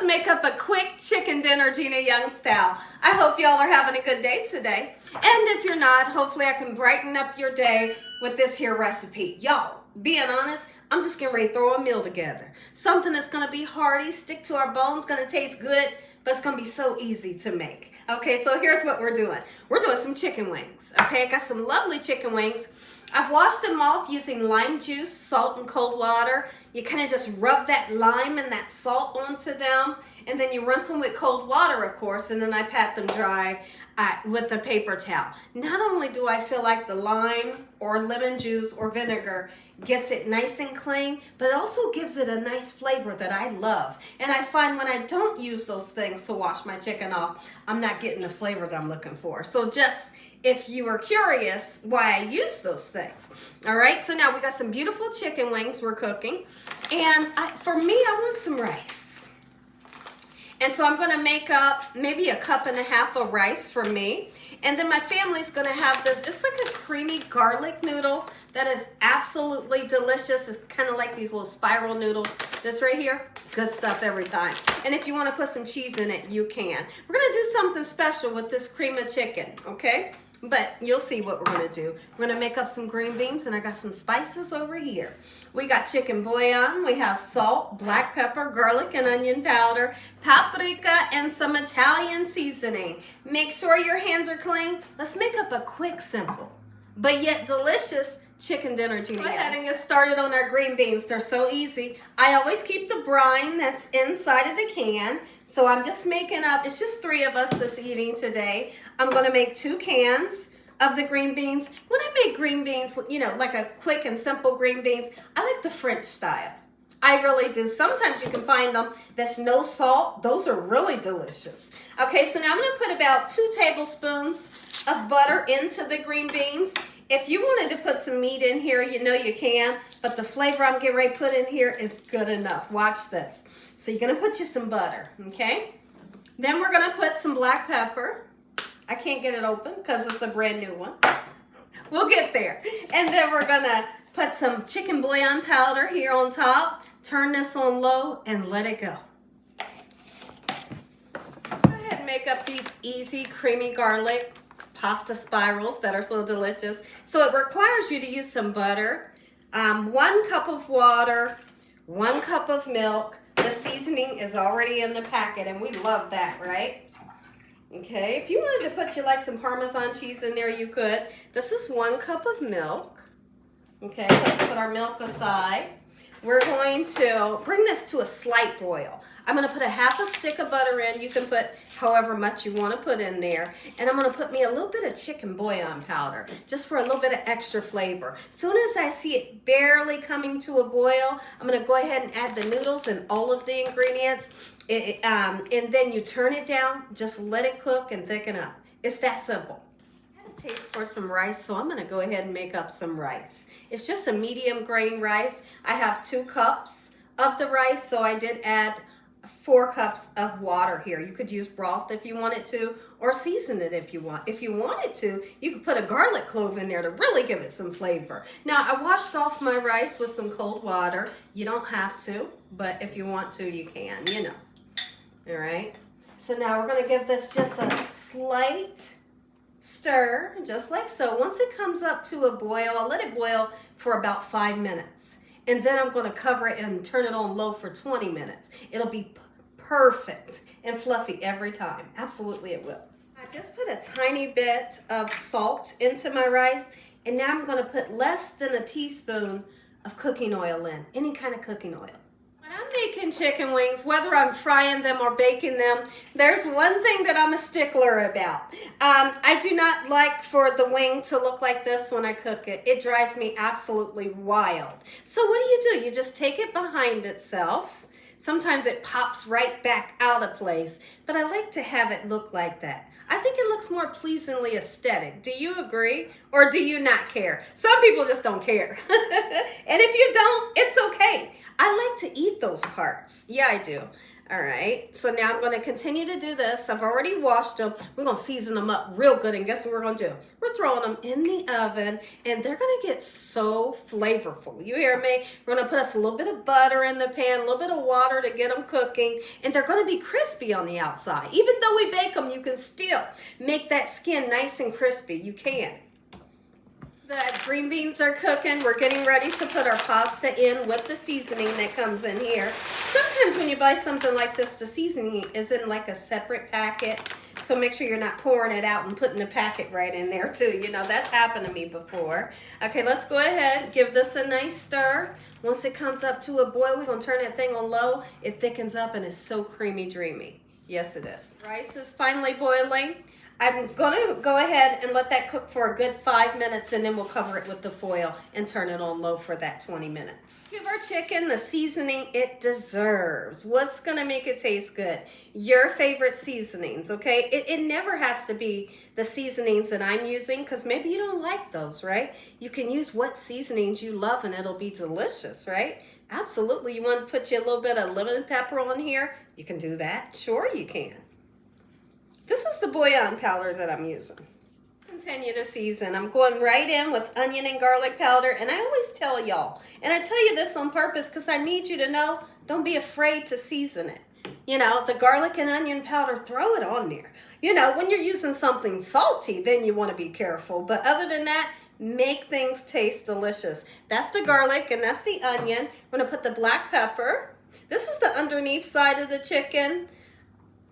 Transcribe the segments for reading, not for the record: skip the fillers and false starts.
make up a quick chicken dinner Gina Young style. I hope y'all are having a good day today. And if you're not, hopefully I can brighten up your day with this here recipe. Y'all, being honest, I'm just getting ready to throw a meal together. Something that's gonna be hearty, stick to our bones, gonna taste good, but it's gonna be so easy to make. Okay, so here's what we're doing. We're doing some chicken wings. Okay, I got some lovely chicken wings. I've washed them off using lime juice, salt, and cold water. You kind of just rub that lime and that salt onto them, and then you rinse them with cold water, of course, and then I pat them dry with a paper towel. Not only do I feel like the lime or lemon juice or vinegar gets it nice and clean, but it also gives it a nice flavor that I love. And I find when I don't use those things to wash my chicken off, I'm not getting the flavor that I'm looking for. So just if you were curious why I use those things. All right, so now we got some beautiful chicken wings we're cooking. And for me, I want some rice. And so I'm gonna make up maybe 1.5 cups of rice for me. And then my family's gonna have this, it's like a creamy garlic noodle that is absolutely delicious. It's kind of like these little spiral noodles. This right here, good stuff every time. And if you wanna put some cheese in it, you can. We're gonna do something special with this cream of chicken, okay? But you'll see what we're gonna do. We're gonna make up some green beans, and I got some spices over here. We got chicken bouillon, we have salt, black pepper, garlic and onion powder, paprika, and some Italian seasoning. Make sure your hands are clean. Let's make up a quick, simple, but yet delicious chicken dinner Gina Young. Go ahead and get started on our green beans. They're so easy. I always keep the brine that's inside of the can. So I'm just making up, it's just 3 of us that's eating today. I'm gonna make 2 cans of the green beans. When I make green beans, you know, like a quick and simple green beans, I like the French style. I really do. Sometimes you can find them that's no salt. Those are really delicious. Okay, so now I'm gonna put about 2 tablespoons of butter into the green beans. If you wanted to put some meat in here, you know you can, but the flavor I'm getting ready to put in here is good enough. Watch this. So you're gonna put you some butter, okay? Then we're gonna put some black pepper. I can't get it open because it's a brand new one. We'll get there. And then we're gonna put some chicken bouillon powder here on top. Turn this on low and let it go. Go ahead and make up these easy creamy garlic pasta spirals that are so delicious. So it requires you to use some butter, 1 cup of water, 1 cup of milk. The seasoning is already in the packet and we love that, right? Okay, if you wanted to put some Parmesan cheese in there, you could. This is 1 cup of milk. Okay, let's put our milk aside. We're going to bring this to a slight boil. I'm gonna put 1/2 stick of butter in. You can put however much you wanna put in there. And I'm gonna put me a little bit of chicken bouillon powder, just for a little bit of extra flavor. As soon as I see it barely coming to a boil, I'm gonna go ahead and add the noodles and all of the ingredients. And then you turn it down, just let it cook and thicken up. It's that simple. I had a taste for some rice, so I'm gonna go ahead and make up some rice. It's just a medium grain rice. I have 2 cups of the rice, so I did add 4 cups of water here. You could use broth if you wanted to, or season it if you want. If you wanted to, you could put a garlic clove in there to really give it some flavor. Now, I washed off my rice with some cold water. You don't have to, but if you want to, you can, you know. All right, so now we're gonna give this just a slight stir, just like so. Once it comes up to a boil, I'll let it boil for about 5 minutes. And then I'm gonna cover it and turn it on low for 20 minutes. It'll be perfect and fluffy every time. Absolutely it will. I just put a tiny bit of salt into my rice, and now I'm gonna put less than a teaspoon of cooking oil in, any kind of cooking oil. When I'm making chicken wings, whether I'm frying them or baking them, there's one thing that I'm a stickler about. I do not like for the wing to look like this when I cook it. It drives me absolutely wild. So what do? You just take it behind itself. Sometimes it pops right back out of place, but I like to have it look like that. I think it looks more pleasingly aesthetic. Do you agree? Or do you not care? Some people just don't care. And if you don't, it's okay. I like to eat those parts. Yeah, I do. All right, so now I'm going to continue to do this. I've already washed them. We're going to season them up real good, and guess what we're going to do? We're throwing them in the oven, and they're going to get so flavorful. You hear me? We're going to put us a little bit of butter in the pan, a little bit of water to get them cooking, and they're going to be crispy on the outside. Even though we bake them, you can still make that skin nice and crispy. You can. The green beans are cooking. We're getting ready to put our pasta in with the seasoning that comes in here. Sometimes when you buy something like this, the seasoning is in like a separate packet. So make sure you're not pouring it out and putting the packet right in there too. You know, that's happened to me before. Okay, let's go ahead. Give this a nice stir. Once it comes up to a boil, we're going to turn that thing on low. It thickens up and it's so creamy, dreamy. Yes, it is. Rice is finally boiling. I'm going to go ahead and let that cook for a good 5 minutes, and then we'll cover it with the foil and turn it on low for that 20 minutes. Give our chicken the seasoning it deserves. What's going to make it taste good? Your favorite seasonings, okay? It never has to be the seasonings that I'm using, because maybe you don't like those, right? You can use what seasonings you love and it'll be delicious, right? Absolutely. You want to put you a little bit of lemon pepper on here? You can do that. Sure you can. This is the bouillon powder that I'm using. Continue to season. I'm going right in with onion and garlic powder, and I always tell y'all, and I tell you this on purpose because I need you to know, don't be afraid to season it. You know, the garlic and onion powder, throw it on there. You know, when you're using something salty, then you want to be careful. But other than that, make things taste delicious. That's the garlic and that's the onion. I'm going to put the black pepper. This is the underneath side of the chicken.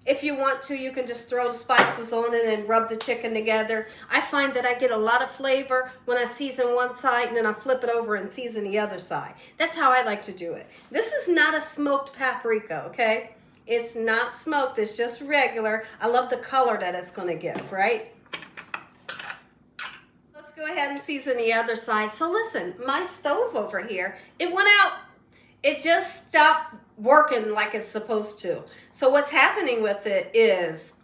If you want to, you can just throw the spices on it and rub the chicken together. I find that I get a lot of flavor when I season one side and then I flip it over and season the other side. That's how I like to do it. This is not a smoked paprika, okay? It's not smoked, it's just regular. I love the color that it's gonna give, right? Let's go ahead and season the other side. So listen, my stove over here, it went out. It just stopped working like it's supposed to. So what's happening with it is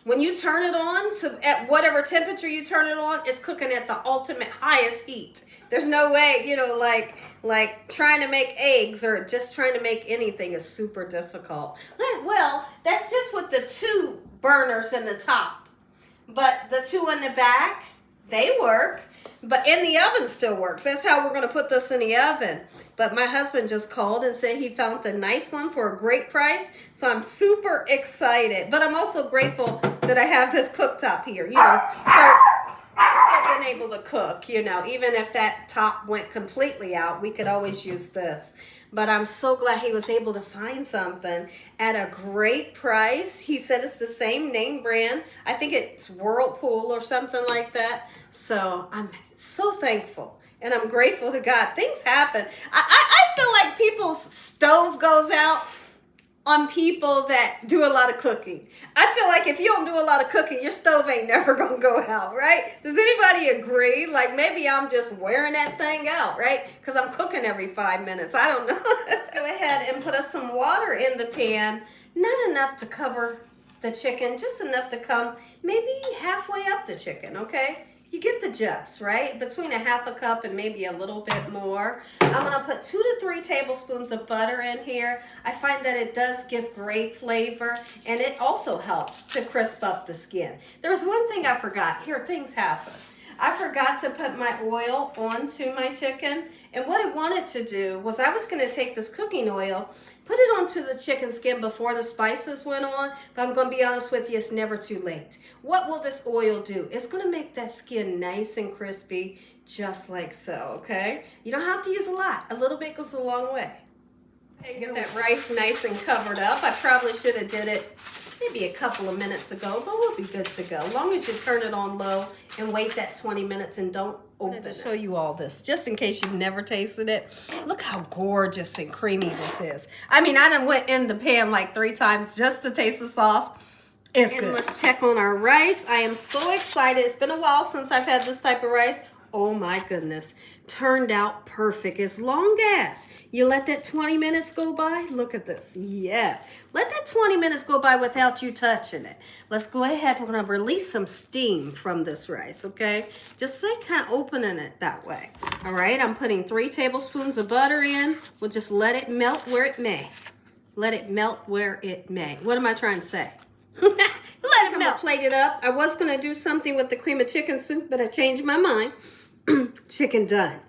when you turn it on, so at whatever temperature you turn it on, it's cooking at the ultimate highest heat. There's no way, you know, like trying to make eggs or just trying to make anything is super difficult. Well, that's just with the 2 burners in the top. But the 2 in the back, they work. But in the oven still works. That's how we're going to put this in the oven. But my husband just called and said he found a nice one for a great price. So I'm super excited. But I'm also grateful that I have this cooktop here, you know. So I've still been able to cook, you know. Even if that top went completely out, we could always use this. But I'm so glad he was able to find something at a great price. He said it's the same name brand. I think it's Whirlpool or something like that. So I'm so thankful and I'm grateful to God. Things happen. I feel like people's stove goes out on people that do a lot of cooking. I feel like if you don't do a lot of cooking, your stove ain't never gonna go out, right? Does anybody agree? Like maybe I'm just wearing that thing out, right? Because I'm cooking every 5 minutes. I don't know. Let's go ahead and put us some water in the pan. Not enough to cover the chicken, just enough to come maybe halfway up the chicken, okay? You get the gist, right? Between a half a cup and maybe a little bit more. I'm gonna put 2 to 3 tablespoons of butter in here. I find that it does give great flavor and it also helps to crisp up the skin. There was one thing I forgot. Here, things happen. I forgot to put my oil onto my chicken, and what I wanted to do was I was gonna take this cooking oil, put it onto the chicken skin before the spices went on, but I'm gonna be honest with you, it's never too late. What will this oil do? It's gonna make that skin nice and crispy, just like so, okay? You don't have to use a lot. A little bit goes a long way. Okay, get that rice nice and covered up. I probably should have did it maybe a couple of minutes ago, but we'll be good to go. As long as you turn it on low and wait that 20 minutes and don't open it. To show you all this, just in case you've never tasted it. Look how gorgeous and creamy this is. I mean, I done went in the pan like 3 times just to taste the sauce. It's good. Let's check on our rice. I am so excited. It's been a while since I've had this type of rice. Oh my goodness. Turned out perfect. As long as you let that 20 minutes go by. Look at this. Yes. Let that 20 minutes go by without you touching it. Let's go ahead. We're going to release some steam from this rice, okay? Just like kind of opening it that way. All right. I'm putting 3 tablespoons of butter in. We'll just let it melt where it may. let it melt where it may. What am I trying to say? Let it melt. Plate it up. I was going to do something with the cream of chicken soup, but I changed my mind. Chicken done.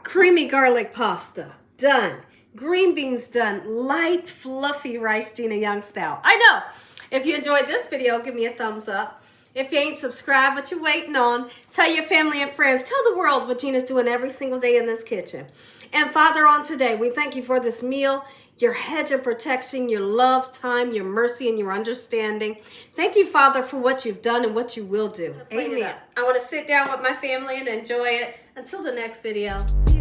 Creamy garlic pasta done. Green beans done. Light, fluffy rice Gina Young style. I know. If you enjoyed this video, give me a thumbs up. If you ain't subscribed, what you waiting on? Tell your family and friends. Tell the world what Gina's doing every single day in this kitchen. And Father, on today, we thank you for this meal, your hedge of protection, your love, time, your mercy, and your understanding. Thank you, Father, for what you've done and what you will do. Amen. I want to sit down with my family and enjoy it. Until the next video. See you.